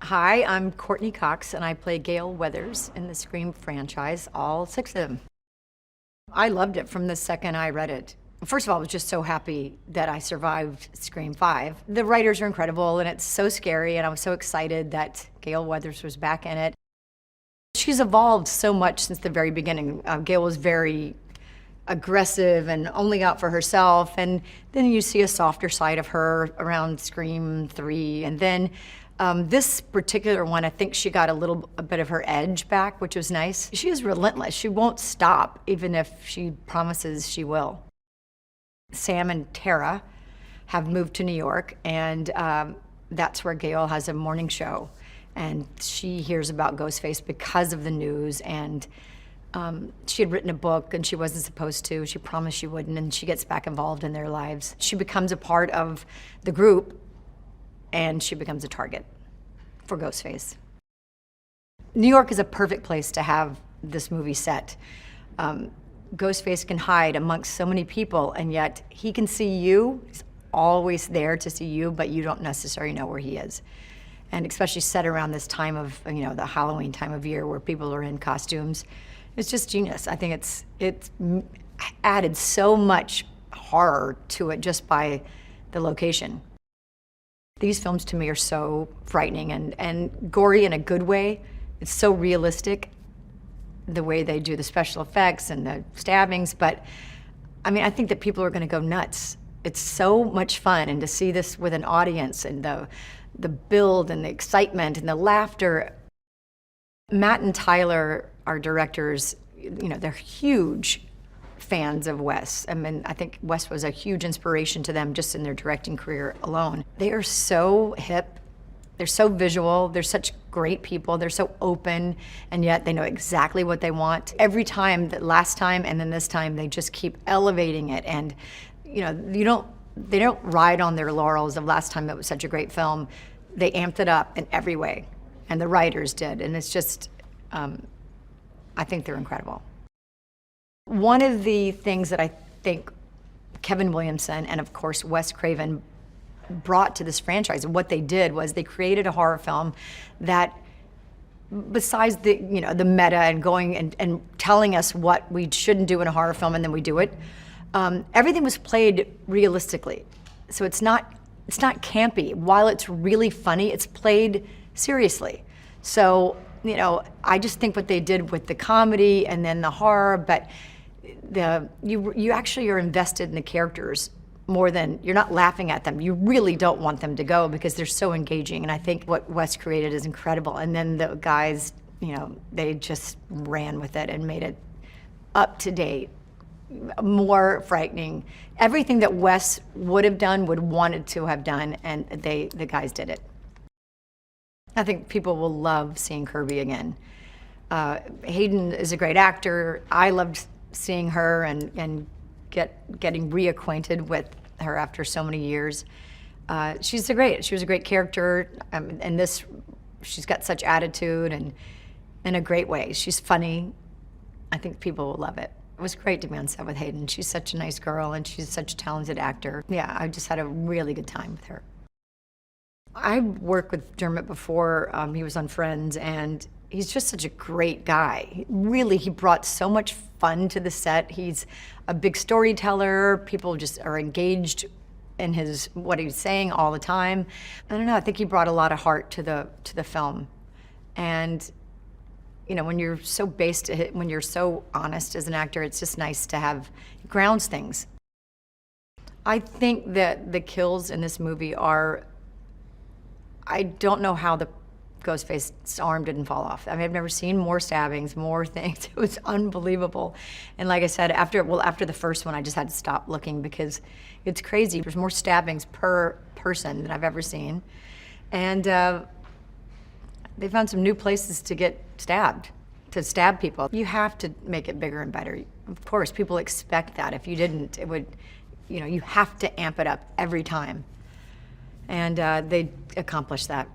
Hi, I'm Courteney Cox, and I play Gale Weathers in the Scream franchise, all 6 of them. I loved it from the second I read it. First of all, I was just so happy that I survived Scream 5. The writers are incredible, and it's so scary, and I was so excited that Gale Weathers was back in it. She's evolved so much since the very beginning. Gale was very aggressive and only out for herself, and then you see a softer side of her around Scream 3, and then this particular one, I think she got a bit of her edge back, which was nice. She is relentless. She won't stop, even if she promises she will. Sam and Tara have moved to New York, and that's where Gale has a morning show. And she hears about Ghostface because of the news, and she had written a book and she wasn't supposed to. She promised she wouldn't, and she gets back involved in their lives. She becomes a part of the group, and she becomes a target for Ghostface. New York is a perfect place to have this movie set. Ghostface can hide amongst so many people, and yet he can see you. He's always there to see you, but you don't necessarily know where he is. And especially set around this time of, the Halloween time of year where people are in costumes. It's just genius. I think it's added so much horror to it just by the location. These films to me are so frightening and gory in a good way. It's so realistic, the way they do the special effects and the stabbings, but I think that people are gonna go nuts. It's so much fun, and to see this with an audience and the build and the excitement and the laughter. Matt and Tyler, our directors, they're huge fans of Wes. I think Wes was a huge inspiration to them just in their directing career alone. They are so hip, they're so visual, they're such great people, they're so open, and yet they know exactly what they want. Every time, the last time and then this time, they just keep elevating it, and they don't ride on their laurels of last time it was such a great film. They amped it up in every way, and the writers did, and it's just, I think they're incredible. One of the things that I think Kevin Williamson and of course Wes Craven brought to this franchise, and what they did was they created a horror film that, besides the the meta and going and telling us what we shouldn't do in a horror film and then we do it, everything was played realistically. So it's not campy. While it's really funny, it's played seriously. So I just think what they did with the comedy and then the horror, but you actually are invested in the characters more than you're not laughing at them. You really don't want them to go because they're so engaging. And I think what Wes created is incredible. And then the guys, they just ran with it and made it up to date, more frightening. Everything that Wes would have done, wanted to have done, and the guys did it. I think people will love seeing Kirby again. Hayden is a great actor. I loved seeing her and getting reacquainted with her after so many years. She was a great character, and she's got such attitude and in a great way. She's funny. I think people will love it. It was great to be on set with Hayden. She's such a nice girl, and she's such a talented actor. Yeah, I just had a really good time with her. I worked with Dermot before. He was on Friends, and he's just such a great guy. He brought so much fun to the set. He's a big storyteller. People just are engaged in what he's saying all the time. I don't know, I think he brought a lot of heart to the film. And when you're so when you're so honest as an actor, it's just nice to have, it grounds things. I think that the kills in this movie I don't know how the Ghostface's arm didn't fall off. I've never seen more stabbings, more things. It was unbelievable. And like I said, after the first one, I just had to stop looking because it's crazy. There's more stabbings per person than I've ever seen. And they found some new places to get stabbed, to stab people. You have to make it bigger and better. Of course, people expect that. If you didn't, it would, you have to amp it up every time. And they accomplished that.